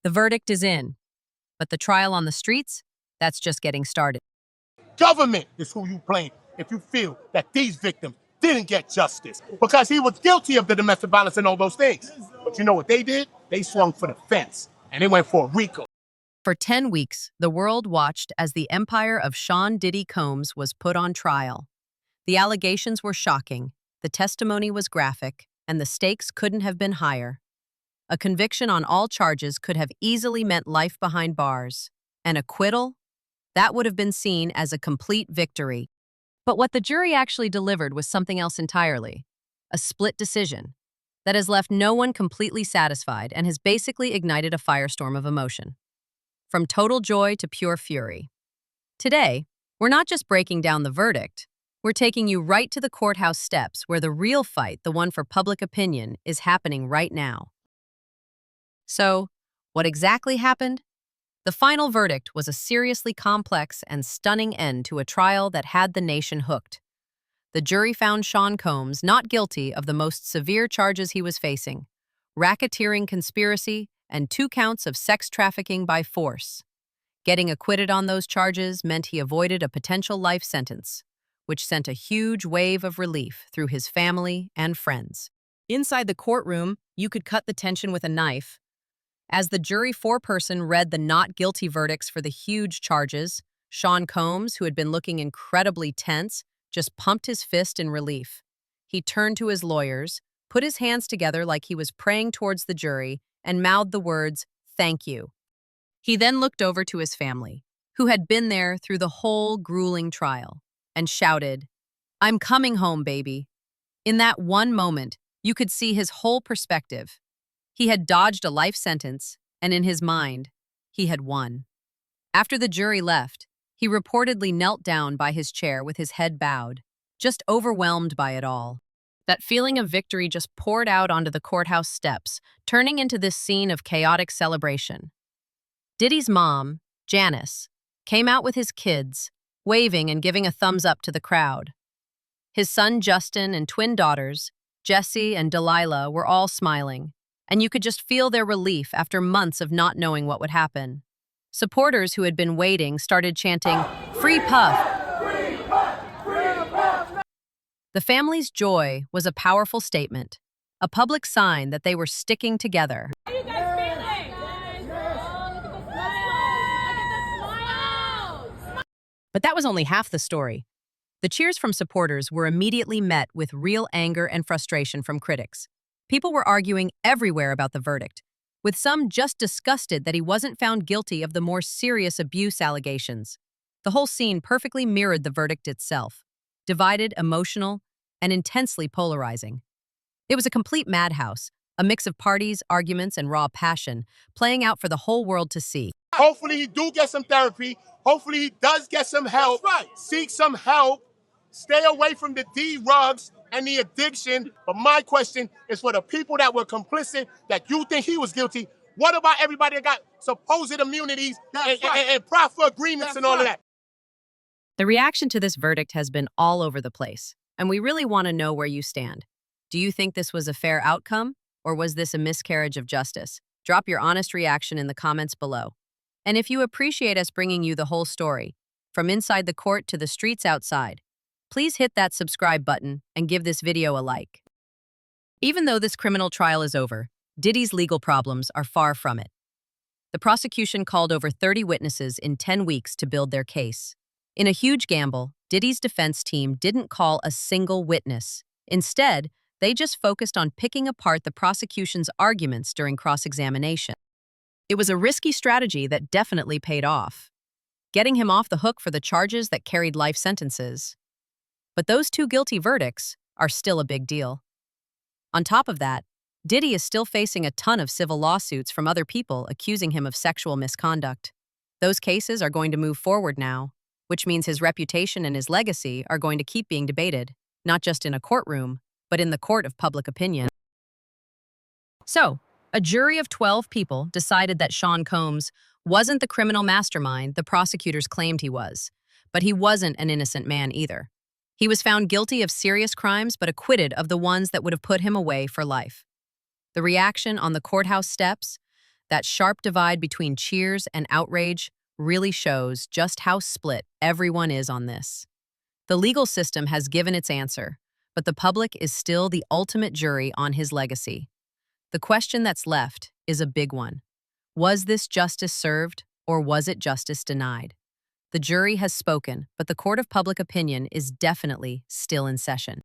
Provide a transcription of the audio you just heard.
The verdict is in, but the trial on the streets, that's just getting started. Government is who you blame if you feel that these victims didn't get justice because he was guilty of the domestic violence and all those things. But you know what they did? They swung for the fence and they went for a RICO. For 10 weeks, the world watched as the empire of Sean Diddy Combs was put on trial. The allegations were shocking, the testimony was graphic, and the stakes couldn't have been higher. A conviction on all charges could have easily meant life behind bars. An acquittal? That would have been seen as a complete victory. But what the jury actually delivered was something else entirely. A split decision that has left no one completely satisfied and has basically ignited a firestorm of emotion. From total joy to pure fury. Today, we're not just breaking down the verdict, we're taking you right to the courthouse steps where the real fight, the one for public opinion, is happening right now. So, what exactly happened? The final verdict was a seriously complex and stunning end to a trial that had the nation hooked. The jury found Sean Combs not guilty of the most severe charges he was facing: racketeering conspiracy and 2 counts of sex trafficking by force. Getting acquitted on those charges meant he avoided a potential life sentence, which sent a huge wave of relief through his family and friends. Inside the courtroom, you could cut the tension with a knife. As the jury foreperson read the not guilty verdicts for the huge charges, Sean Combs, who had been looking incredibly tense, just pumped his fist in relief. He turned to his lawyers, put his hands together like he was praying towards the jury, and mouthed the words, "Thank you." He then looked over to his family, who had been there through the whole grueling trial, and shouted, "I'm coming home, baby." In that one moment, you could see his whole perspective. He had dodged a life sentence, and in his mind, he had won. After the jury left, he reportedly knelt down by his chair with his head bowed, just overwhelmed by it all. That feeling of victory just poured out onto the courthouse steps, turning into this scene of chaotic celebration. Diddy's mom, Janice, came out with his kids, waving and giving a thumbs up to the crowd. His son Justin and twin daughters, Jessie and Delilah, were all smiling, and you could just feel their relief after months of not knowing what would happen. Supporters who had been waiting started chanting, "Free Puff!" The family's joy was a powerful statement, a public sign that they were sticking together. How are you guys feeling? But that was only half the story. The cheers from supporters were immediately met with real anger and frustration from critics. People were arguing everywhere about the verdict, with some just disgusted that he wasn't found guilty of the more serious abuse allegations. The whole scene perfectly mirrored the verdict itself, divided, emotional, and intensely polarizing. It was a complete madhouse, a mix of parties, arguments, and raw passion, playing out for the whole world to see. Hopefully he do get some therapy. Hopefully he does get some help. That's right. Seek some help. Stay away from the D-rugs and the addiction. But my question is for the people that were complicit, that you think he was guilty. What about everybody that got supposed immunities and proffer agreements and all of that? The reaction to this verdict has been all over the place, and we really want to know where you stand. Do you think this was a fair outcome, or was this a miscarriage of justice? Drop your honest reaction in the comments below. And if you appreciate us bringing you the whole story, from inside the court to the streets outside, please hit that subscribe button and give this video a like. Even though this criminal trial is over, Diddy's legal problems are far from it. The prosecution called over 30 witnesses in 10 weeks to build their case. In a huge gamble, Diddy's defense team didn't call a single witness. Instead, they just focused on picking apart the prosecution's arguments during cross-examination. It was a risky strategy that definitely paid off, getting him off the hook for the charges that carried life sentences. But those 2 guilty verdicts are still a big deal. On top of that, Diddy is still facing a ton of civil lawsuits from other people accusing him of sexual misconduct. Those cases are going to move forward now, which means his reputation and his legacy are going to keep being debated, not just in a courtroom, but in the court of public opinion. So, a jury of 12 people decided that Sean Combs wasn't the criminal mastermind the prosecutors claimed he was, but he wasn't an innocent man either. He was found guilty of serious crimes but acquitted of the ones that would have put him away for life. The reaction on the courthouse steps, That sharp divide between cheers and outrage really shows just how split everyone is on this. The legal system has given its answer, but the public is still the ultimate jury on his legacy. The question that's left is a big one. Was this justice served, or was it justice denied? The jury has spoken, but the court of public opinion is definitely still in session.